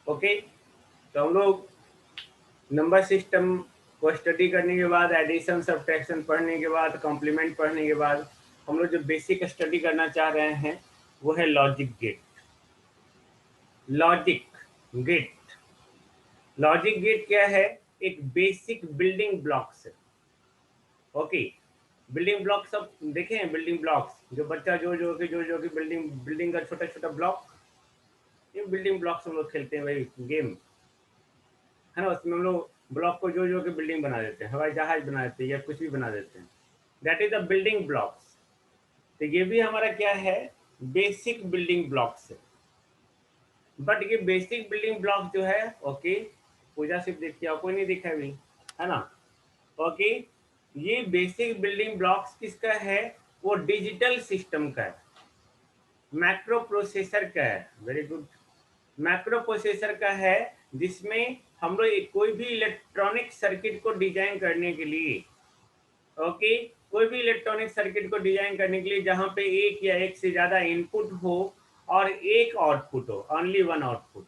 Okay, तो हम लोग नंबर सिस्टम को स्टडी करने के बाद, एडिशन सब्ट्रैक्शन पढ़ने के बाद, कॉम्प्लीमेंट पढ़ने के बाद, हम लोग जो बेसिक स्टडी करना चाह रहे हैं वो है logic gate. Logic gate, logic gate क्या है? एक बेसिक बिल्डिंग ब्लॉक्स है। ओके, बिल्डिंग ब्लॉक सब देखे हैं? बिल्डिंग ब्लॉक्स जो बच्चा जो की बिल्डिंग का छोटा छोटा ब्लॉक, ये बिल्डिंग ब्लॉक्स हम लोग खेलते हैं भाई, गेम है ना। उसमें हम लोग ब्लॉक को जो के बिल्डिंग बना देते हैं, हवाई जहाज बना देते हैं या कुछ भी बना देते हैं। That is the building blocks. तो ये भी हमारा क्या है? बेसिक बिल्डिंग ब्लॉक्स है। बट ये बेसिक बिल्डिंग ब्लॉक जो है, ओके, पूजा सिर्फ देखती है, कोई नहीं दिखा अभी, है ना। ओके, ये बेसिक बिल्डिंग ब्लॉक्स किसका है? वो डिजिटल सिस्टम का है, मैक्रो प्रोसेसर का है। वेरी गुड, मैक्रो प्रोसेसर का है, जिसमें हम लोग कोई भी इलेक्ट्रॉनिक सर्किट को डिजाइन करने के लिए, ओके, कोई भी इलेक्ट्रॉनिक सर्किट को डिजाइन करने के लिए जहां पे एक या एक से ज्यादा इनपुट हो और एक आउटपुट हो, ओनली वन आउटपुट,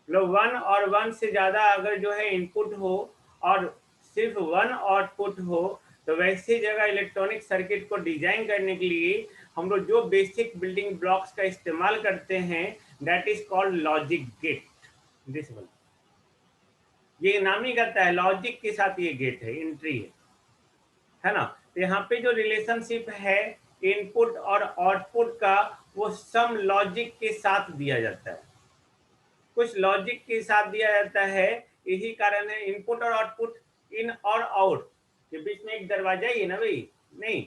मतलब वन और वन से ज्यादा अगर जो है इनपुट हो और सिर्फ वन आउटपुट हो, तो वैसी जगह इलेक्ट्रॉनिक सर्किट को डिजाइन करने के लिए हम लोग जो बेसिक बिल्डिंग ब्लॉक्स का इस्तेमाल करते हैं, that is called logic gate. This one, ये नाम ही करता है, लॉजिक के साथ ये गेट है, एंट्री है ना। तो यहाँ पे जो रिलेशनशिप है इनपुट और आउटपुट का, वो सम लॉजिक के साथ दिया जाता है, कुछ लॉजिक के साथ दिया जाता है। यही कारण है इनपुट और आउटपुट, इन और आउट के बीच में एक दरवाजा ही है ना भाई, नहीं,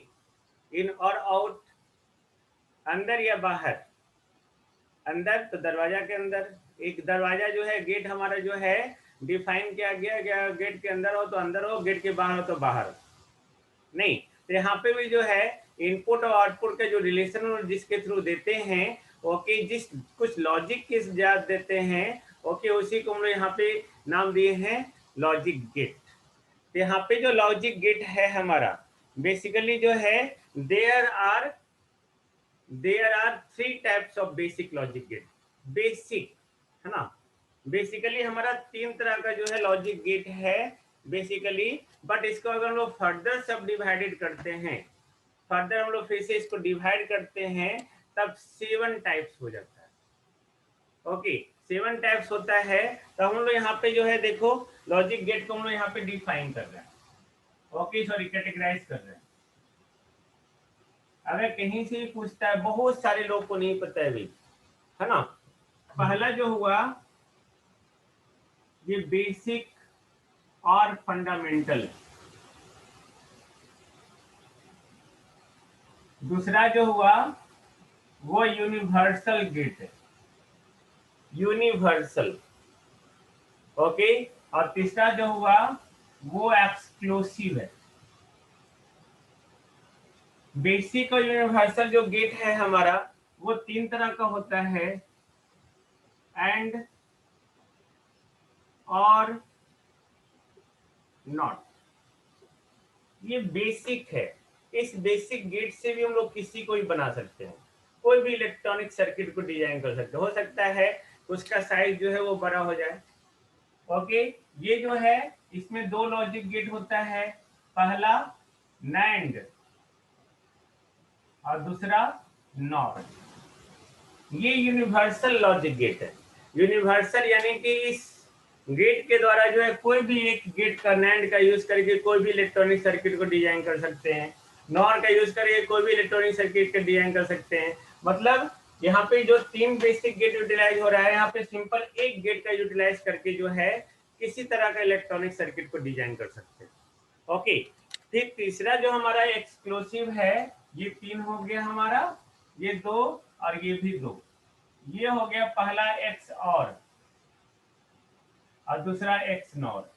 इन और आउट, अंदर या बाहर, अंदर तो दरवाजा के अंदर, एक दरवाजा जो है, गेट हमारा जो है डिफाइन किया गया, गेट के अंदर हो तो अंदर हो, गेट के बाहर हो तो बाहर, नहीं। तो यहाँ पे भी जो है इनपुट और आउटपुट का जो रिलेशन जिसके थ्रू देते हैं, ओके, जिस कुछ लॉजिक के साथ देते हैं, ओके, उसी को हम लोग यहाँ पे नाम दिए हैं लॉजिक गेट। तो यहाँ पे जो लॉजिक गेट है हमारा, बेसिकली जो है there are three types of basic logic gate. Basic है ना, बेसिकली हमारा तीन तरह का जो है लॉजिक गेट है बेसिकली। बट इसको अगर हम लोग फर्दर सब डिवाइडेड करते हैं, फर्दर हम लोग फिर से इसको डिवाइड करते हैं, तब 7 टाइप्स हो जाता है। ओके, 7 टाइप्स होता है। तो हम लोग यहाँ पे जो है देखो, लॉजिक गेट को हम लोग यहाँ पे डिफाइन कर रहे हैं, ओके, सॉरी, कैटेगराइज कर रहे हैं। अगर कहीं से पूछता है, बहुत सारे लोग को नहीं पता है भाई, है ना। पहला जो हुआ ये बेसिक और फंडामेंटल, दूसरा जो हुआ वो यूनिवर्सल गेट है, यूनिवर्सल, ओके, और तीसरा जो हुआ वो एक्सक्लूसिव है। बेसिक और यूनिवर्सल जो गेट है हमारा, वो 3 तरह का होता है, एंड, और, नॉट। ये बेसिक है, इस बेसिक गेट से भी हम लोग किसी को भी बना सकते हैं, कोई भी इलेक्ट्रॉनिक सर्किट को डिजाइन कर सकते हैं। हो सकता है उसका साइज जो है वो बड़ा हो जाए, ओके। ये जो है इसमें 2 लॉजिक गेट होता है, पहला नैंड और दूसरा नॉट। ये यूनिवर्सल लॉजिक गेट है। यूनिवर्सल यानी कि इस गेट के द्वारा जो है कोई भी एक गेट का नैंड का यूज करके कोई भी इलेक्ट्रॉनिक सर्किट को डिजाइन कर सकते हैं, नॉर का यूज करके कोई भी इलेक्ट्रॉनिक सर्किट का डिजाइन कर सकते हैं। मतलब यहाँ पे जो 3 बेसिक गेट यूटिलाइज हो रहा है, यहाँ पे सिंपल एक गेट का यूटिलाइज करके जो है किसी तरह का इलेक्ट्रॉनिक सर्किट को डिजाइन कर सकते हैं, ओके। फिर तीसरा जो हमारा एक्सक्लूसिव है, ये 3 हो गया हमारा, ये 2 और ये भी 2। ये हो गया पहला एक्स और दूसरा एक्स नॉर।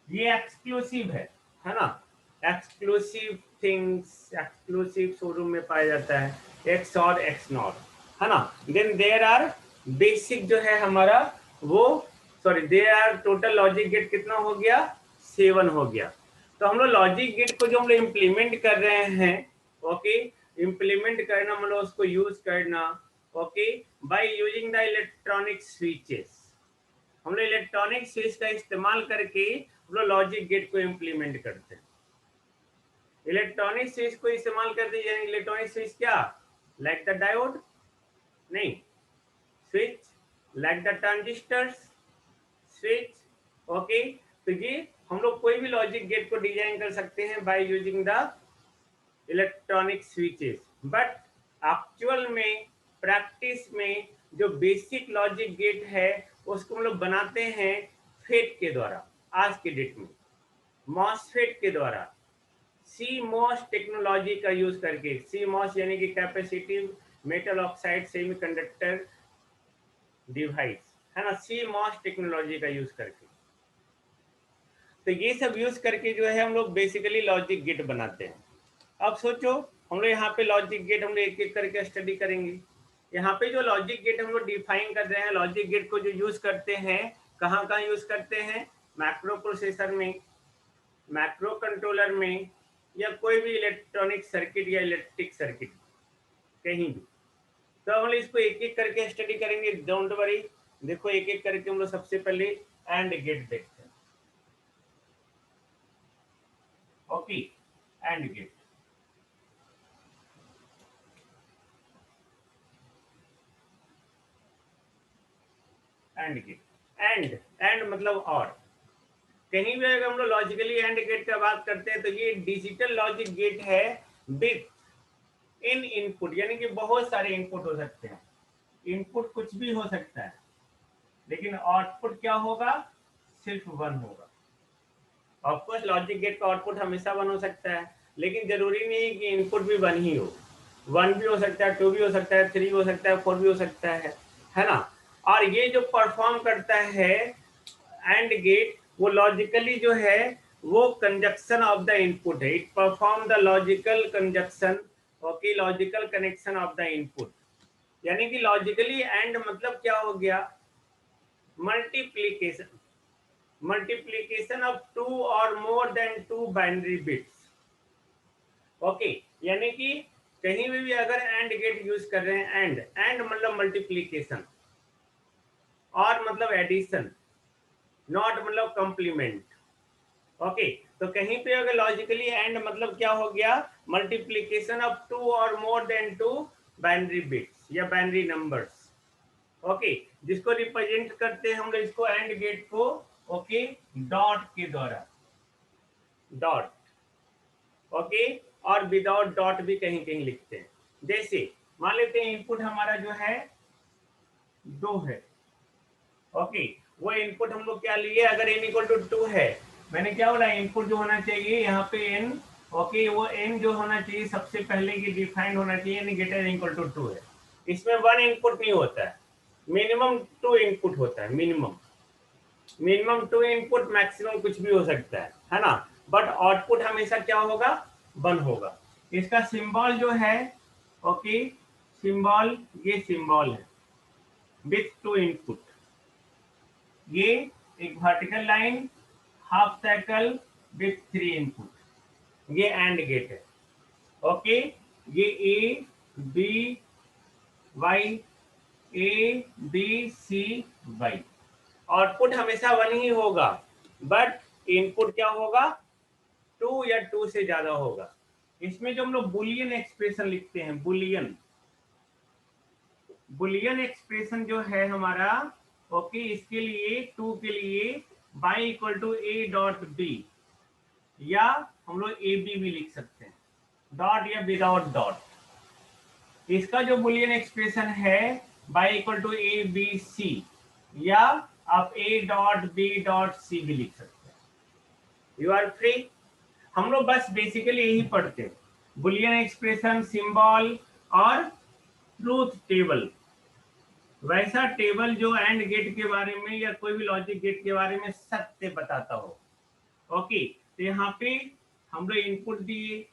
ये एक्सक्लूसिव है ना। एक्सक्लूसिव थिंग्स एक्सक्लूसिव शोरूम में पाया जाता है, एक्स और एक्स नॉट, है ना। देन देयर आर बेसिक जो है हमारा वो, sorry, there are total logic gate कितना हो गया? 7 हो गया। तो हम लोग लॉजिक गेट को जो हम लोग इम्प्लीमेंट कर रहे हैं, ओके, इम्प्लीमेंट करना मतलब उसको यूज करना, okay, by using the electronic switches. हम लोग इलेक्ट्रॉनिक स्विच का इस्तेमाल करके हम लोग लॉजिक गेट को इम्प्लीमेंट करते हैं। इलेक्ट्रॉनिक स्विच को इस्तेमाल करते हैं, इलेक्ट्रॉनिक स्विच क्या, लाइक द डायोड, नहीं, switch like the transistors, switch, okay. तो ये हम लोग कोई भी लॉजिक गेट को डिजाइन कर सकते हैं by using the electronic switches. But actual में, प्रैक्टिस में जो बेसिक लॉजिक गेट है उसको हम लोग बनाते हैं फेट के द्वारा, आज के डेट में मॉसफेट के द्वारा, सी मॉस टेक्नोलॉजी का यूज करके। सी मॉस यानी कि capacitive metal oxide semiconductor device, है ना, सी मॉस टेक्नोलॉजी का यूज करके। तो ये सब यूज करके जो है हम लोग बेसिकली लॉजिक गेट बनाते हैं। अब सोचो, हम लोग यहाँ पे लॉजिक गेट हम लोग एक एक करके स्टडी करेंगे। यहाँ पे जो लॉजिक गेट हम लोग डिफाइन कर रहे हैं, लॉजिक गेट को जो यूज करते हैं, कहाँ कहाँ यूज करते हैं, मैक्रो प्रोसेसर में, मैक्रो कंट्रोलर में, या कोई भी इलेक्ट्रॉनिक सर्किट या इलेक्ट्रिक सर्किट, कहीं भी। तो हम लोग इसको एक एक करके स्टडी करेंगे, डोंट वरी। देखो एक एक करके हम लोग सबसे पहले एंड गेट देखते हैं। Okay, and gate, and gate, and मतलब और। कहीं भी अगर हम लोग लॉजिकली एंड गेट का बात करते हैं तो ये डिजिटल लॉजिक गेट है विथ इन इनपुट, यानी कि बहुत सारे इनपुट हो सकते हैं। इनपुट कुछ भी हो सकता है, लेकिन आउटपुट क्या होगा, सिर्फ वन होगा। ऑफकोर्स लॉजिक गेट का आउटपुट हमेशा वन हो सकता है, लेकिन जरूरी नहीं है कि इनपुट भी वन ही हो। वन भी हो सकता है, टू भी हो सकता है, थ्री हो सकता है, फोर भी हो सकता है ना। और ये जो परफॉर्म करता है एंड गेट, वो लॉजिकली जो है वो कंजक्शन ऑफ द इनपुट है। It perform the logical conjunction, okay, logical connection of the input. यानी कि लॉजिकली एंड मतलब क्या हो गया, मल्टीप्लीकेशन, मल्टीप्लीकेशन ऑफ टू और more than two binary bits. Okay, यानी कि कहीं भी अगर एंड गेट यूज कर रहे हैं, एंड मतलब मल्टीप्लीकेशन, और मतलब एडिशन, नॉट मतलब कॉम्प्लीमेंट। ओके, तो कहीं पे अगर लॉजिकली एंड मतलब क्या हो गया, मल्टीप्लीकेशन ऑफ टू और more than two binary bits या बाइनरी नंबर्स। ओके, जिसको रिप्रेजेंट करते हैं हम लोग इसको एंड गेट को, ओके, डॉट के द्वारा, डॉट, ओके, और विदाउट डॉट भी कहीं कहीं लिखते हैं। जैसे मान लेते हैं इनपुट हमारा जो है दो है, ओके, वो इनपुट हम लोग क्या लिए, अगर n इक्वल टू 2 है, मैंने क्या बोला, इनपुट जो होना चाहिए यहाँ पे n, ओके, वो n जो होना चाहिए सबसे पहले की डिफाइंड होना चाहिए, n ग्रेटर इक्वल टू 2 है। इसमें वन इनपुट नहीं होता है, मिनिमम टू इनपुट होता है, मिनिमम टू इनपुट, मैक्सिमम कुछ भी हो सकता है ना। बट आउटपुट हमेशा क्या होगा, वन होगा। इसका सिंबल जो है, ओके, सिंबल, ये सिंबल है विथ टू इनपुट, ये एक vertical line, half cycle with three input, ये एंड गेट है। ओके, ये A B Y, A B C Y, output हमेशा वन ही होगा, बट इनपुट क्या होगा, टू या टू से ज्यादा होगा। इसमें जो हम लोग बुलियन एक्सप्रेशन लिखते हैं, बुलियन, बुलियन एक्सप्रेशन जो है हमारा, ओके, इसके लिए टू के लिए Y equal to A dot B, या हम लोग ए बी भी लिख सकते हैं, डॉट या विदाउट डॉट। इसका जो बुलियन एक्सप्रेशन है Y equal to A B C, या आप A dot B dot C भी लिख सकते हैं, यू आर फ्री। हम लोग बस बेसिकली यही पढ़ते हैं, बुलियन एक्सप्रेशन, सिंबल और ट्रूथ टेबल। वैसा टेबल जो एंड गेट के बारे में या कोई भी लॉजिक गेट के बारे में सत्य बताता हो। ओके, तो यहाँ पे हम लोग इनपुट दिए,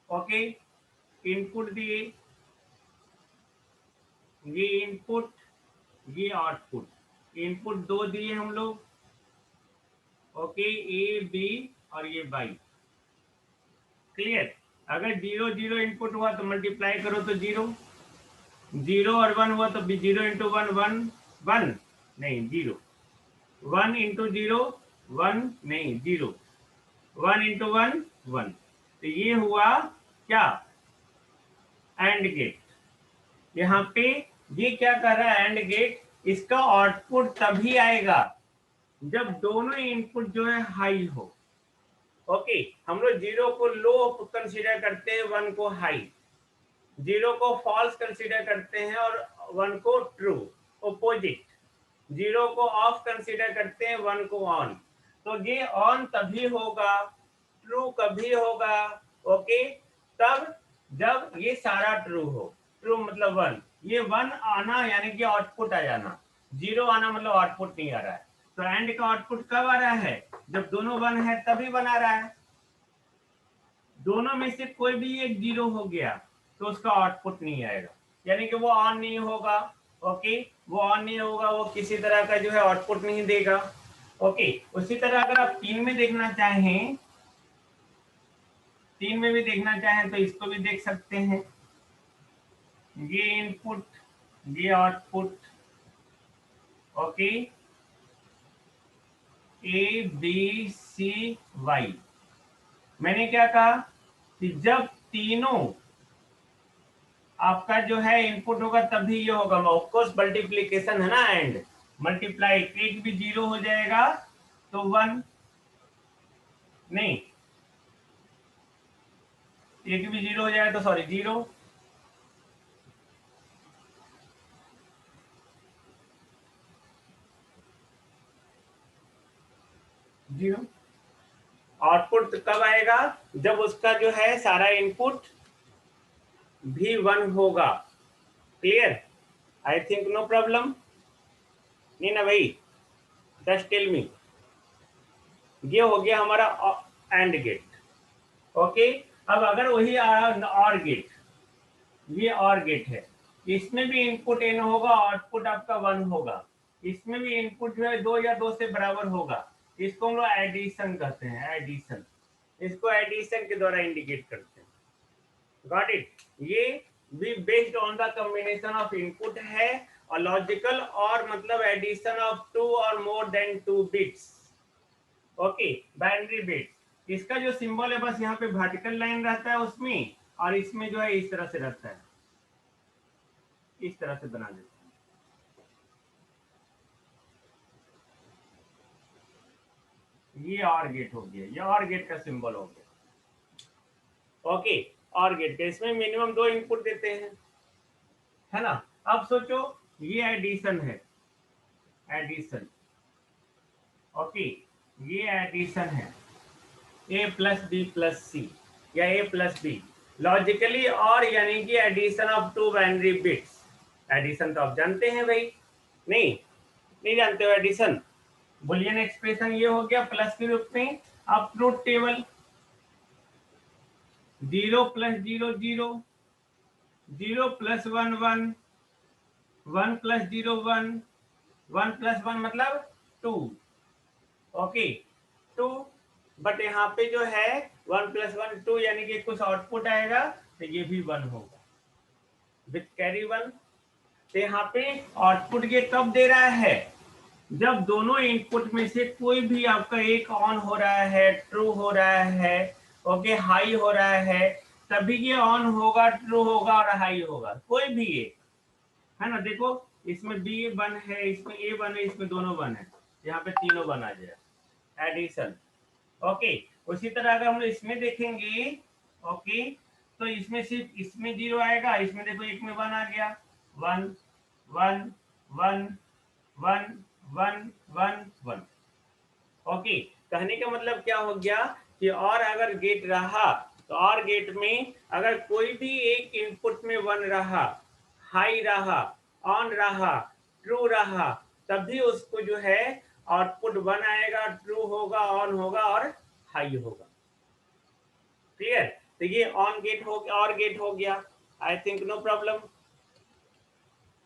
ओके, इनपुट दिए, ये इनपुट, ये आउटपुट, इनपुट दो दिए हम लोग, ओके, ए बी और ये बाई, क्लियर। अगर जीरो जीरो इनपुट हुआ तो मल्टीप्लाई करो तो जीरो, 0 और 1 हुआ तो 0 इंटू 1 1 1 नहीं 0, 1 इंटू 0 1 नहीं 0, 1 इंटू 1 1। तो ये हुआ क्या, एंड गेट। यहाँ पे ये क्या कर रहा है, एंड गेट, इसका आउटपुट तभी आएगा जब दोनों इनपुट जो है हाई हो। ओके, हम लोग 0 को लो कंसीडर करते हैं, 1 को हाई, 0 को फॉल्स कंसीडर करते हैं और 1 को ट्रू। अपोजिट, 0 को ऑफ कंसीडर करते हैं, 1 को ऑन। तो ये ऑन तभी होगा, ट्रू कभी होगा, ओके, तब जब ये सारा ट्रू हो। ट्रू मतलब 1, ये 1 आना यानी कि आउटपुट आ जाना, 0 आना मतलब आउटपुट नहीं आ रहा है। तो एंड का आउटपुट कब आ रहा है, जब दोनों 1 है तभी बना रहा है। दोनों में से कोई भी एक 0 हो गया तो उसका आउटपुट नहीं आएगा, यानी कि वो ऑन नहीं होगा। ओके, वो ऑन नहीं होगा, वो किसी तरह का जो है आउटपुट नहीं देगा। ओके, उसी तरह अगर आप 3 में देखना चाहें, 3 में भी देखना चाहें तो इसको भी देख सकते हैं। ये इनपुट, ये output, okay, A B C Y. मैंने क्या कहा कि जब तीनों आपका जो है इनपुट होगा तभी ये होगा। ऑफकोर्स मल्टीप्लीकेशन है ना, एंड मल्टीप्लाई, एक भी 0 हो जाएगा तो 1 नहीं, एक भी 0 हो जाएगा तो सॉरी 0, जीरो। आउटपुट कब आएगा, जब उसका जो है सारा इनपुट भी 1 होगा। Clear, I think no problem, नहीं ना भाई, जस्ट टेल मी। ये हो गया हमारा एंड गेट। ओके, अब अगर वही और गेट, ये और गेट है, इसमें भी इनपुट n होगा, आउटपुट आपका 1 होगा, इसमें भी इनपुट जो है 2 या 2 से बराबर होगा, इसको हम लोग एडिशन कहते हैं, एडिशन, इसको एडिशन के द्वारा इंडिकेट करते हैं। गॉट इट, ये भी based on the combination of input है, और लॉजिकल और मतलब एडिशन ऑफ 2 और more then 2 bits. Okay, binary bits, इसका जो सिंबल है बस यहाँ पे वर्टिकल लाइन रहता है उसमें, और इसमें जो है इस तरह से रहता है, इस तरह से बना देते हैं। ये और गेट हो गया, ये और गेट का सिंबल हो गया। ओके, और गेट के इसमें मिनिमम 2 इनपुट देते हैं, है ना। अब सोचो ये एडिशन है, एडिशन, ओके, ये एडिशन है, a plus B plus C या a प्लस बी, लॉजिकली, और यानी कि addition of 2 binary bits. Addition तो आप जानते हैं भाई, नहीं नहीं जानते हो एडिशन, बुलियन एक्सप्रेशन ये हो गया प्लस के रूप में। अब truth table, 0 plus 0 0, 0 plus 1 1, 1 plus 0 1, 1 plus 1 मतलब 2, ओके 2, बट यहाँ पे जो है 1 प्लस 1 2, यानी कि कुछ आउटपुट आएगा तो ये भी 1 होगा विथ कैरी 1। तो यहाँ पे आउटपुट ये कब दे रहा है, जब दोनों इनपुट में से कोई भी आपका एक ऑन हो रहा है, ट्रू हो रहा है, ओके, हाई हो रहा है, तभी ये ऑन होगा, ट्रू होगा और हाई होगा, कोई भी एक, है ना। देखो इसमें बी 1 है, इसमें ए 1 है, इसमें दोनों 1 है, यहाँ पे तीनों 1 आ जाए, एडिशन। ओके, उसी तरह अगर हम इसमें देखेंगे, ओके, तो इसमें सिर्फ इसमें 0 आएगा, इसमें देखो एक में 1 आ गया, 1 1 1 1 1 1 1। ओके, कहने का मतलब क्या हो गया कि और अगर गेट रहा तो और गेट में अगर कोई भी एक इनपुट में 1 रहा, हाई रहा, ऑन रहा, ट्रू रहा, तभी उसको जो है आउटपुट 1 आएगा, ट्रू होगा, ऑन होगा और हाई होगा। क्लियर, तो ये ऑन गेट हो गया, और गेट हो गया, आई थिंक नो प्रॉब्लम,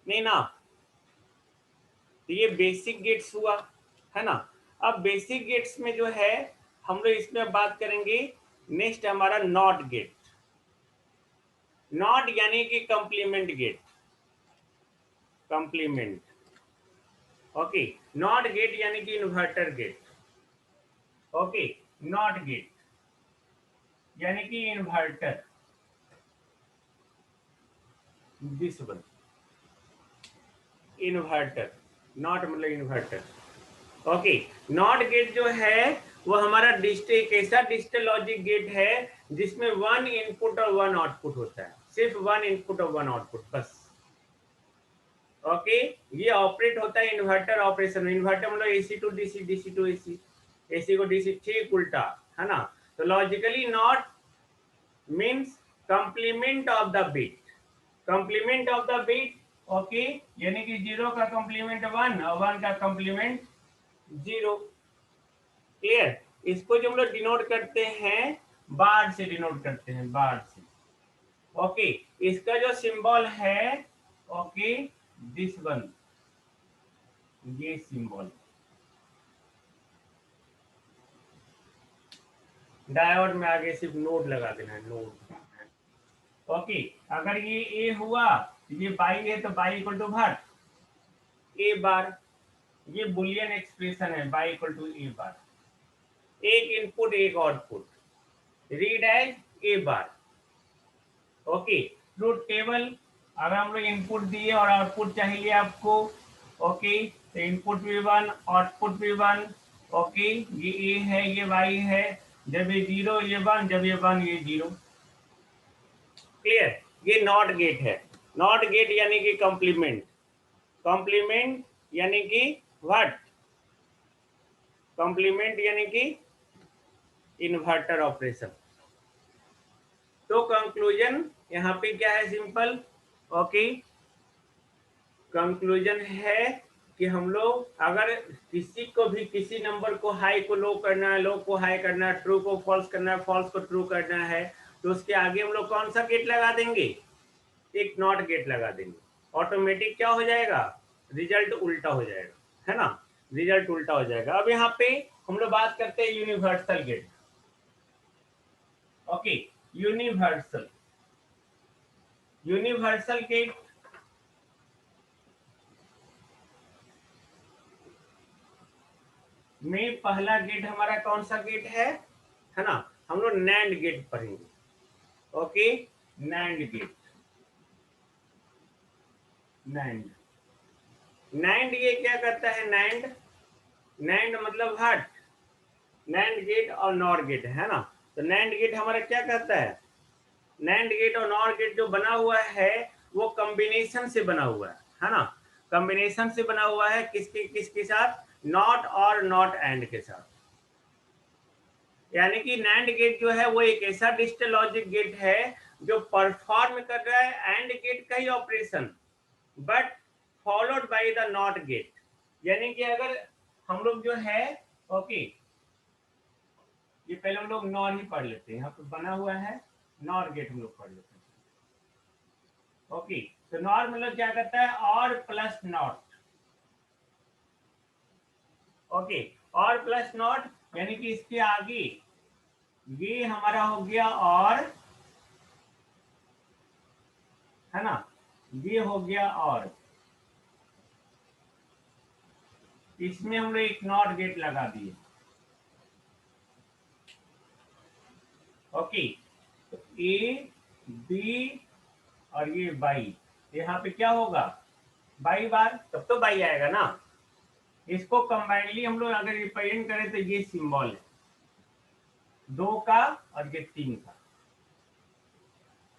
नहीं ना। तो ये बेसिक गेट्स हुआ, है ना। अब बेसिक गेट्स में जो है हम लोग इसमें बात करेंगे, नेक्स्ट हमारा नॉट गेट। नॉट यानी कि complement gate, complement. Okay, not gate यानी कि inverter gate. Okay, not gate यानी कि inverter, this one inverter, not मतलब इन्वर्टर। ओके, नॉट गेट जो है वो हमारा डिजिटल, एक ऐसा डिजिटल लॉजिक गेट है जिसमें वन इनपुट और वन आउटपुट होता है, सिर्फ वन इनपुट और वन आउटपुट बस। ओके, ये ऑपरेट होता है इन्वर्टर ऑपरेशन। इन्वर्टर मतलब AC to DC, DC to AC, AC को डीसी, ठीक उल्टा है ना। तो logically not means complement of the bit, complement of the bit. Okay, यानी कि 0 का कंप्लीमेंट 1 और 1 का कंप्लीमेंट 0। क्लियर? इसको जो हम लोग डिनोट करते हैं बार से, डिनोट करते हैं बार से। ओके, इसका जो सिंबल है, ओके, दिस वन, ये सिंबल। डायोड में आगे सिर्फ नोड लगा देना है, नोड। ओके, अगर ये ए हुआ, ये बाई है, तो बाई इक्वल टू भट ए बार। ये बुलियन एक्सप्रेशन है, Y equal to A bar. एक इनपुट एक आउटपुट, read as A bar. Okay, truth table, अगर हम लोग इनपुट दिए और आउटपुट चाहिए आपको, ओके, तो इनपुट भी 1 आउटपुट भी 1। ओके, ये ए है, ये वाई है, जब ये 0 ये 1, जब ये 1 ये 0। क्लियर? ये नॉट गेट है। नॉट गेट यानी कि कॉम्प्लीमेंट, कॉम्प्लीमेंट यानी कि व्हाट, कॉम्प्लीमेंट यानी कि इन्वर्टर ऑपरेशन। तो कंक्लूजन यहाँ पे क्या है, सिंपल। ओके, कंक्लूजन है कि हम लोग अगर किसी को भी, किसी नंबर को हाई को लो करना है, लो को हाई करना है, ट्रू को फॉल्स करना है, फॉल्स को ट्रू करना है, तो उसके आगे हम लोग कौन सा गेट लगा देंगे, एक नॉट गेट लगा देंगे। ऑटोमेटिक क्या हो जाएगा, रिजल्ट उल्टा हो जाएगा, है ना, रिजल्ट उल्टा हो जाएगा। अब यहाँ पे हम लोग बात करते हैं universal gate. Okay, universal, universal gate में पहला गेट हमारा कौन सा गेट है ना, हम लोग नैंड गेट पढ़ेंगे। Okay, nand gate, nand, nand ये क्या करता है, नैंड, नैंड मतलब हट, नैंड गेट और नॉर गेट, है ना। तो नैंड गेट हमारा क्या करता है, नैंड गेट और नॉर गेट जो बना हुआ है वो कॉम्बिनेशन से बना हुआ है ना, कॉम्बिनेशन से बना हुआ है, किसके किसके साथ, नॉट और नॉट एंड के साथ। यानी कि नैंड गेट जो है वो एक ऐसा डिजिटल लॉजिक गेट है जो परफॉर्म कर रहा है एंड गेट का ही operation, but followed by the not gate. यानी कि अगर हम लोग जो है, ओके, ये पहले हम लोग नॉर ही पढ़ लेते हैं, यहाँ पे बना हुआ है नॉर गेट, हम लोग पढ़ लेते हैं। ओके, तो नॉर मतलब क्या करता है, और प्लस नॉट। ओके, और प्लस नॉट यानी कि इसके आगे ये हमारा हो गया और, है ना, ये हो गया और, इसमें हम लोग एक नॉट गेट लगा दिए। ओके, तो ए बी और ये बाई, यहाँ पे क्या होगा, बाई बार, तब तो बाई आएगा ना। इसको कंबाइनली हम लोग अगर रिप्रेजेंट करें तो ये सिंबल है 2 का और ये 3 का।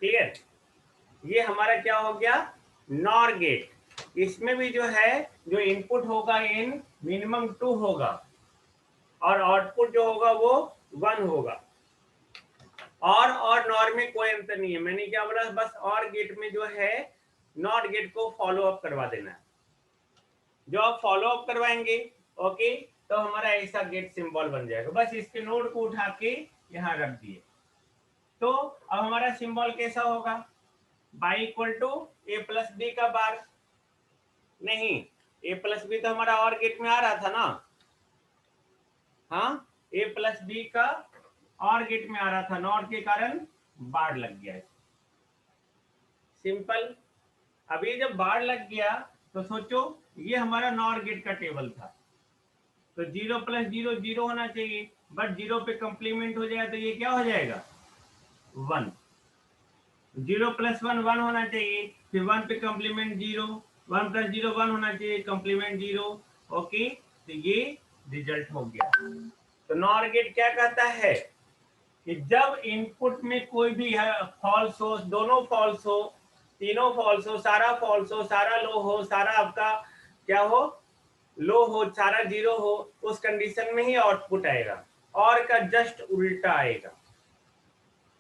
क्लियर? ये हमारा क्या हो गया, नॉर गेट। इसमें भी जो है, जो इनपुट होगा इन मिनिमम 2 होगा और आउटपुट जो होगा वो 1 होगा। और नॉर में कोई अंतर नहीं है। मैंने क्या बोला, बस और गेट में जो है नॉट गेट को फॉलो अप करवा देना है। जो आप फॉलो अप करवाएंगे, ओके, तो हमारा ऐसा गेट सिंबल बन जाएगा। बस इसके नोड को उठा के यहाँ रख दिए, तो अब हमारा सिंबल कैसा होगा, Y equal to A plus B का बार। नहीं, ए प्लस बी तो हमारा और गेट में आ रहा था ना, हाँ, ए प्लस बी का और गेट में आ रहा था, नॉट के कारण बार लग गया। सिंपल। अभी जब बार लग गया तो सोचो ये हमारा नॉर गेट का टेबल था, तो 0 + 0 0 होना चाहिए, बट 0 पे कंप्लीमेंट हो जाएगा तो ये क्या हो जाएगा 1। 0 + 1 1 होना चाहिए, फिर 1 पे कंप्लीमेंट 0, 1 + 0 1 होना चाहिए, कंप्लीमेंट 0। ओके, तो ये रिजल्ट हो गया। तो नॉर गेट क्या कहता है कि जब इनपुट में कोई भी फॉल्स हो, दोनों फॉल्स हो, तीनों फॉल्स हो, सारा फॉल्स हो, सारा लो हो, सारा आपका क्या हो लो हो, सारा 0 हो, उस कंडीशन में ही आउटपुट आएगा, और का जस्ट उल्टा आएगा।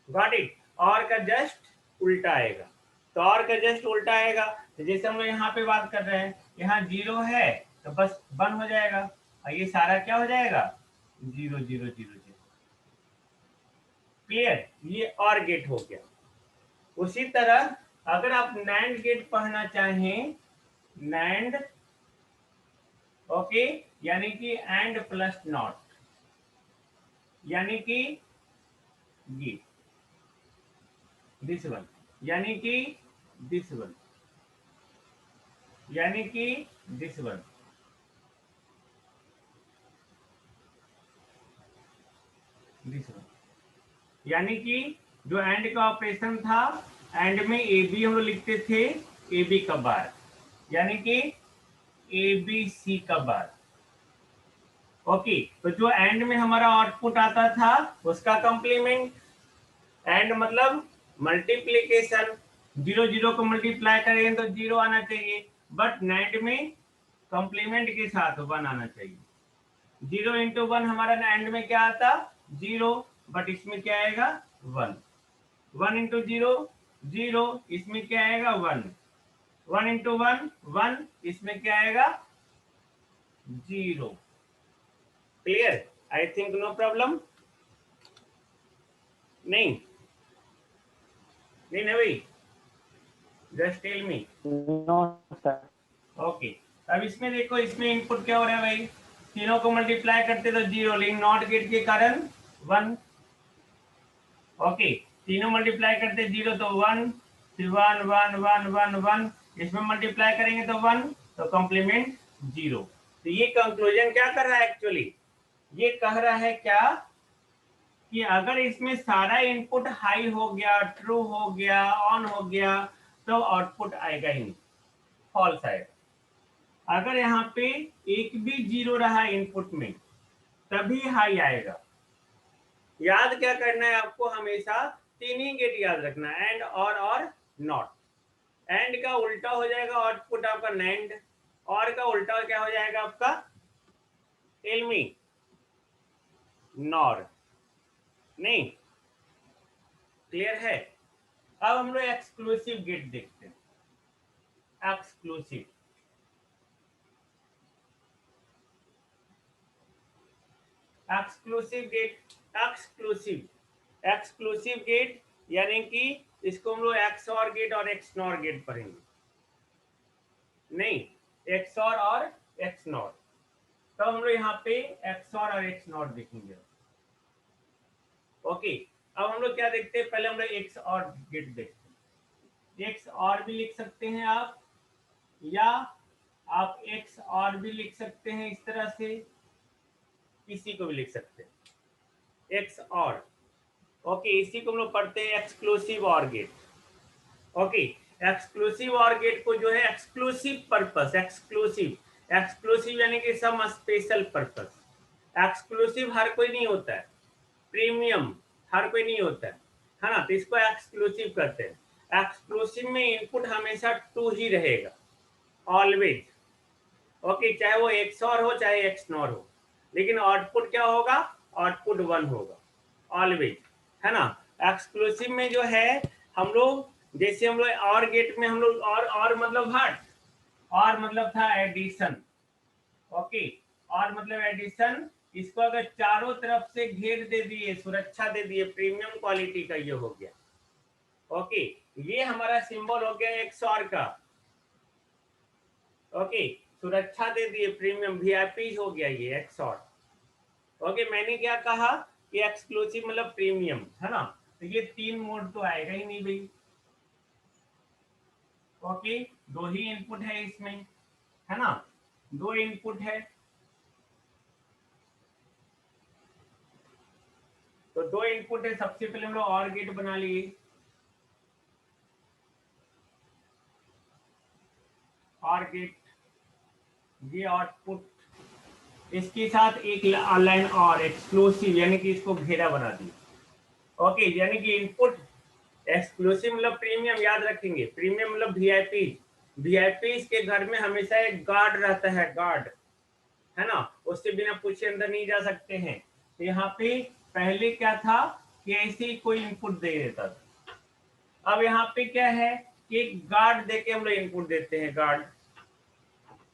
Got it? और का जस्ट उल्टा आएगा। तो और का जस्ट उल्टा आएगा, तो जैसे हम लोग यहाँ पे बात कर रहे हैं, यहाँ 0 है तो बस 1 हो जाएगा, और ये सारा क्या हो जाएगा 0 0 0 0। क्लियर? ये और गेट हो गया। उसी तरह अगर आप नैंड गेट पढ़ना चाहें, नैंड, ओके, यानी कि एंड प्लस नॉट, यानी कि ये दिस वन, यानी कि दिस वन, यानी कि दिस वन, दिस वन, यानी कि जो एंड का ऑपरेशन था, एंड में ए बी हम लोग लिखते थे, ए बी का बार, यानी कि ए बी सी का बार। ओके, तो जो एंड में हमारा आउटपुट आता था उसका कंप्लीमेंट, एंड मतलब मल्टीप्लीकेशन, 0 0 को मल्टीप्लाई करेंगे तो 0 आना चाहिए, बट नैंड में कंप्लीमेंट के साथ 1 आना चाहिए। 0 × 1 हमारा एंड में क्या आता 0, बट इसमें क्या आएगा 1। 1 × 0 0, इसमें क्या आएगा 1। 1 × 1 1, इसमें क्या आएगा 0। Clear? I think no problem. नहीं नहीं भाई, just tell me. No sir. Okay, अब इसमें देखो, इसमें इनपुट क्या हो रहा है भाई, तीनों को मल्टीप्लाई करते तो 0, लेकिन नॉट गेट के कारण 1। ओके, तीनों मल्टीप्लाई करते 0 तो 1, फिर 1 1 1 1 1, इसमें मल्टीप्लाई करेंगे तो 1, तो कॉम्प्लीमेंट 0। तो ये कंक्लूजन क्या कर रहा है एक्चुअली, ये कह रहा है क्या कि अगर इसमें सारा इनपुट हाई हो गया, ट्रू हो गया, ऑन हो गया, तो आउटपुट आएगा ही नहीं, फॉल्स आएगा। अगर यहाँ पे एक भी 0 रहा इनपुट में तभी हाई आएगा। याद क्या करना है आपको, हमेशा 3 ही गेट याद रखना, एंड और नॉट। एंड का उल्टा हो जाएगा आउटपुट आपका नैंड, और का उल्टा क्या हो जाएगा आपका टेल मी, नॉर। नहीं? क्लियर है? अब हम लोग एक्सक्लूसिव गेट देखते हैं। Exclusive, exclusive gate, exclusive gate, यानी कि इसको हम लोग एक्सऑर गेट और एक्सनॉर गेट पढ़ेंगे। नहीं, एक्सऑर और एक्सनॉर, तो हम लोग यहाँ पे एक्सऑर और एक्सनॉर देखेंगे। ओके, अब हम लोग क्या देखते हैं, पहले हम लोग एक्स और गेट देखते हैं। एक्स और भी लिख सकते हैं आप, या आप एक्स और भी लिख सकते हैं इस तरह से, किसी को भी लिख सकते हैं एक्स और। ओके, इसी को हम लोग पढ़ते हैं एक्सक्लूसिव और गेट। ओके, एक्सक्लूसिव और गेट को जो है एक्सक्लूसिव पर्पस, एक्सक्लूसिव, एक्सक्लूसिव यानी कि सम स्पेशल पर्पस। एक्सक्लूसिव हर कोई नहीं होता है, प्रीमियम हर कोई नहीं होता है ना, तो इसको एक्सक्लूसिव करते हैं। एक्सक्लूसिव में इनपुट हमेशा 2 ही रहेगा, ऑलवेज। ओके, चाहे वो एक्सऑर हो चाहे एक्सनॉर हो, लेकिन आउटपुट क्या होगा, आउटपुट 1 होगा ऑलवेज, है ना। एक्सक्लूसिव में जो है हम लोग, जैसे हम लोग और गेट में हम लोग और मतलब हट, और मतलब था एडिशन। ओके, और मतलब एडिशन, इसको अगर चारों तरफ से घेर दे दिए, सुरक्षा दे दिए, प्रीमियम क्वालिटी का ये हो गया। ओके, ये हमारा सिंबल हो गया एक्सऑर का। ओके, सुरक्षा दे दिए, प्रीमियम वीआईपी हो गया ये एक्सऑर। ओके, मैंने क्या कहा कि एक्सक्लूसिव मतलब प्रीमियम, है ना, तो ये 3 मोड तो आएगा ही नहीं भाई। ओके, 2 ही इनपुट है इसमें, है ना, दो इनपुट है, तो दो इनपुट है। सबसे पहले हम लोग और गेट बना लिए, और गेट, ये आउटपुट, इसके साथ एक लाइन और एक्सक्लूसिव, यानी कि इसको घेरा बना दिया। ओके, यानी कि इनपुट एक्सक्लूसिव मतलब प्रीमियम, याद रखेंगे, प्रीमियम मतलब वीआईपी। वीआईपी के घर में हमेशा एक गार्ड रहता है, गार्ड, है ना, उससे बिना पूछे अंदर नहीं जा सकते हैं। तो यहाँ पे पहले क्या था कि ऐसे ही कोई इनपुट दे देता था, अब यहाँ पे क्या है कि एक गार्ड देके हम लोग इनपुट देते हैं, गार्ड।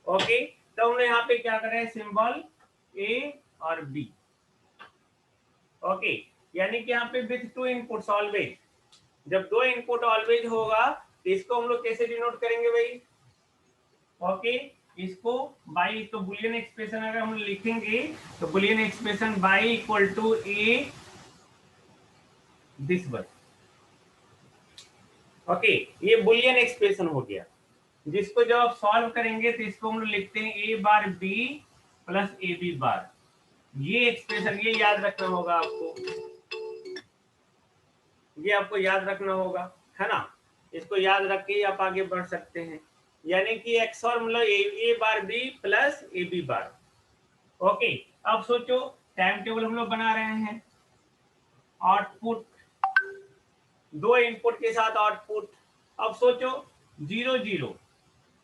ओके, तो हम लोग यहाँ पे क्या कर रहे हैं, सिंबल ए और बी। ओके, यानी कि यहाँ पे विथ टू इनपुट्स ऑलवेज, जब दो इनपुट ऑलवेज होगा तो इसको हम लोग कैसे डिनोट करेंगे भाई? ओके, इसको बाई, तो बुलियन एक्सप्रेशन अगर हम लिखेंगे तो Boolean expression Y equal to A this one. Okay, ये बुलियन एक्सप्रेशन हो गया, जिसको जब आप सॉल्व करेंगे तो इसको हम लोग लिखते हैं A bar B plus A B bar. ये एक्सप्रेशन, ये याद रखना होगा आपको, ये आपको याद रखना होगा, है ना, इसको याद रख के आप आगे बढ़ सकते हैं। यानी कि एक्स और मतलब A bar B plus A B bar. Okay, अब सोचो टाइम टेबल हम लोग बना रहे हैं, आउटपुट, दो इनपुट के साथ आउटपुट। अब सोचो 0 0,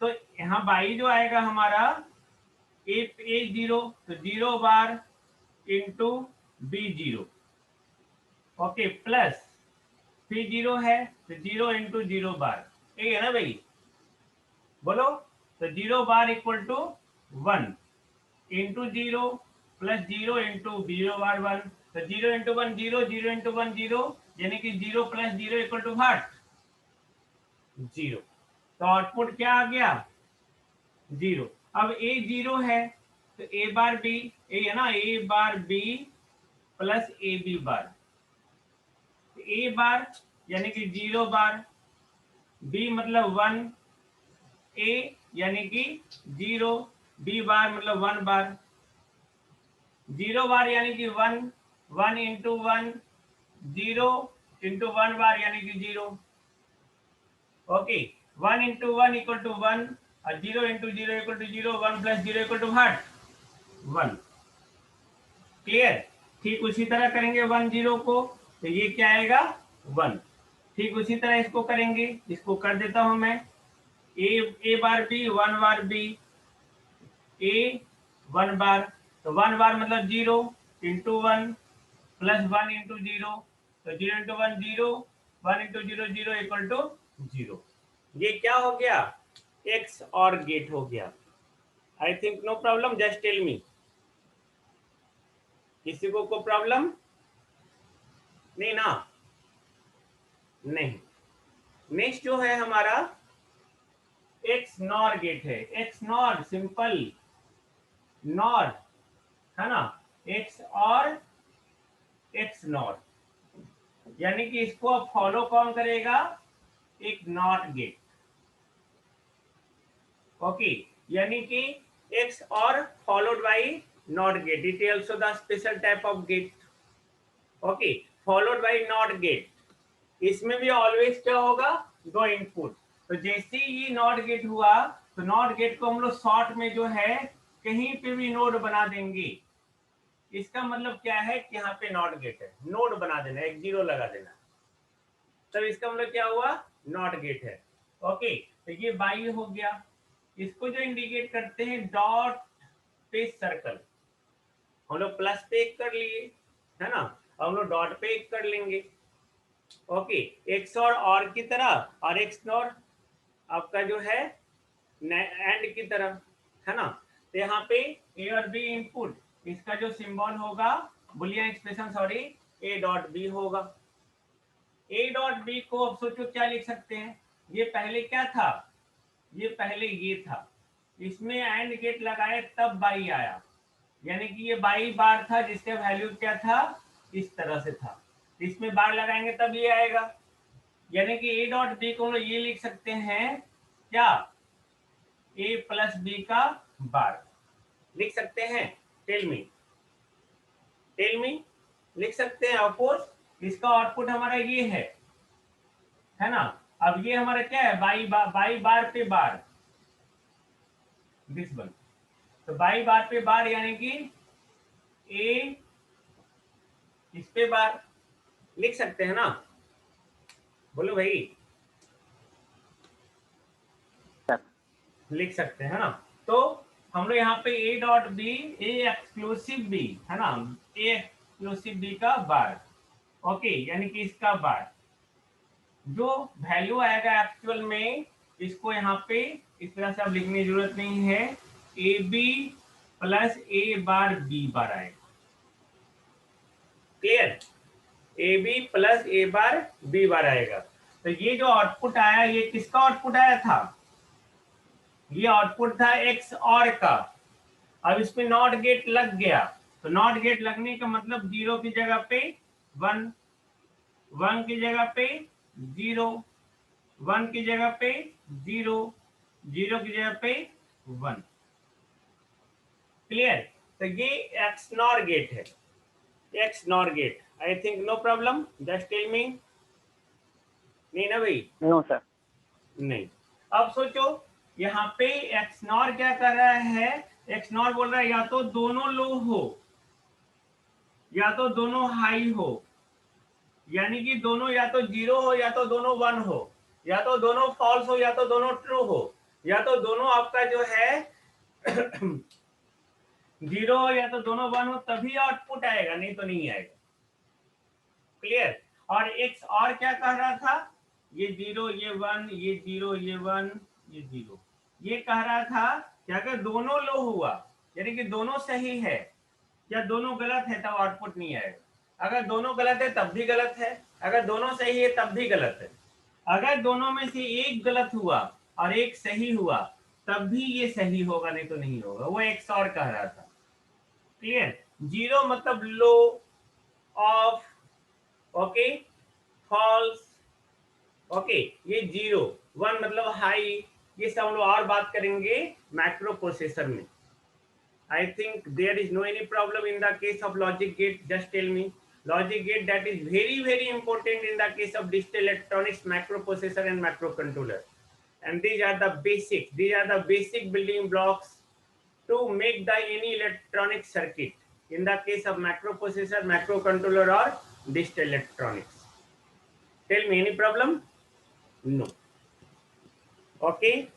तो यहाँ बाई जो आएगा हमारा ए 0, तो 0 bar into B 0। Okay, plus फिर 0 है तो 0 इंटू 0 बार, ठीक है ना भाई, बोलो, तो 0 bar equal to 1 into 0 plus 0 into 0 bar 1, तो 0 इंटू 1 0, 0 इंटू 1 0, यानी कि 0 प्लस 0 इक्वल टू व्हाट, 0। तो आउटपुट क्या आ गया, 0। अब ए 0 है तो ए बार बी, ए है ना, A bar B plus A B bar, A bar यानी कि 0 बार, बी मतलब 1, ए यानी कि 0, बी बार मतलब 1 बार, 0 बार यानी कि 1, 1 इंटू 1, 0 इंटू 1 बार यानी कि 0। ओके, 1 इंटू 1 इक्वल टू 1 और 0 into 0 equal to 0, 1 plus 0 equal to what, 1। Clear? ठीक उसी तरह करेंगे 1 0 को, तो ये क्या आएगा, 1। ठीक उसी तरह इसको करेंगे, इसको कर देता हूं मैं, ए बार बी 1 बार बी, ए 1 बार, तो 1 बार मतलब 0 इंटू 1 प्लस 1 इंटू 0, तो 0 इंटू 1 0, 1 इंटू 0 0 इक्वल टू 0। ये क्या हो गया, एक्स और गेट हो गया। I think no problem, just tell me, किसी को प्रॉब्लम नहीं ना? नहीं। नेक्स्ट जो है हमारा एक्स नॉर गेट है, एक्स नॉर सिंपल नॉर, है ना, एक्स और एक्स नॉर, यानी कि इसको अब फॉलो कौन करेगा, एक नॉट गेट। ओके, यानी कि एक्स और followed by not gate, it is also the special type of gate. Okay, followed by not gate, इसमें भी ऑलवेज क्या होगा, दो इनपुट। तो जैसे ही ये नॉट गेट हुआ तो नॉट गेट को हम लोग शॉर्ट में जो है कहीं पे भी नोड बना देंगे। इसका मतलब क्या है कि यहाँ पे नॉट गेट है, नोड बना देना, एक 0 लगा देना, तब इसका मतलब क्या हुआ, नॉट गेट है। ओके, तो ये बाई हो गया। इसको जो इंडिकेट करते हैं डॉट पे सर्कल, हम लोग प्लस पे एक कर लिए, है ना, हम लोग डॉट पे एक कर लेंगे। ओके, एक्स और की तरह, और एक्स नॉर आपका जो है एंड की तरह, है ना। तो यहाँ पे ए और बी इनपुट, इसका जो सिंबल होगा Boolean expression, sorry, A dot B होगा। ए डॉट बी को अब सोचो क्या लिख सकते हैं, ये पहले क्या था, ये पहले ये था, इसमें एंड गेट लगाए तब बाई आया, यानी कि ये बाई बार था जिसका वैल्यू क्या था, इस तरह से था, इसमें बार लगाएंगे तब ये आएगा, यानी कि ए डॉट बी को हम लोग ये लिख सकते हैं क्या, ए प्लस बी का बार। लिख सकते हैं? टेल मी लिख सकते हैं? Of course. इसका आउटपुट हमारा ये है ना। अब ये हमारा क्या है? बाई बार पे बार, दिस वन। तो बाई बार पे बार यानी कि ए इस पे बार। लिख सकते हैं ना? बोलो भाई। लिख सकते हैं ना? तो हम लोग यहाँ पे A dot B, A exclusive B है ना, ए एक्सक्लूसिव बी का बार। ओके, यानी कि इसका बार जो वैल्यू आएगा एक्चुअल में, इसको यहाँ पे इस तरह से अब लिखने की जरूरत नहीं है। A B plus A bar B bar आएगा। Clear? A B plus A bar B bar आएगा। तो ये जो आउटपुट आया, ये किसका आउटपुट आया था? ये आउटपुट था एक्स और का। अब इसमें नॉट गेट लग गया, तो नॉट गेट लगने का मतलब 0 की जगह पे 1, 1 की जगह पे 0, 1 की जगह पे 0, 0 की जगह पे 1। क्लियर? तो ये एक्स नॉर गेट है, X nor gate. I think no problem, just tell me. नहीं ना भाई? No sir. नहीं। अब सोचो यहाँ पे एक्स नॉर क्या कर रहा है? एक्स नॉर बोल रहा है या तो दोनों लो हो या तो दोनों हाई हो, यानी कि दोनों या तो 0 हो या तो दोनों 1 हो, या तो दोनों फॉल्स हो या तो दोनों ट्रू हो, या तो दोनों आपका जो है 0 हो या तो दोनों 1 हो, तभी आउटपुट आएगा, नहीं तो नहीं आएगा। क्लियर? और एक्स और क्या कह रहा था? ये 0 ये 1, ये 0 ये 1, ये 0, ये कह रहा था कि अगर दोनों लो हुआ यानी कि दोनों सही है या दोनों गलत है, तब आउटपुट नहीं आएगा। अगर दोनों गलत है तब भी गलत है, अगर दोनों सही है तब भी गलत है, अगर दोनों में से एक गलत हुआ और एक सही हुआ तब भी ये सही होगा, नहीं तो नहीं होगा। वो एक्स और कह रहा था। क्लियर? 0 मतलब लो, ऑफ, ओके, फॉल्स, ओके, ये 0, 1 मतलब हाई। ये सब हम लोग और बात करेंगे मैक्रो प्रोसेसर में। I think there is no any problem in the case of logic gate. Just tell me. Logic gate, that is very important in the case of digital electronics, microprocessor and microcontroller. And these are the basics. These are the basic building blocks to make the any electronic circuit. In the case of microprocessor, microcontroller or digital electronics. Tell me, any problem? No. Okay.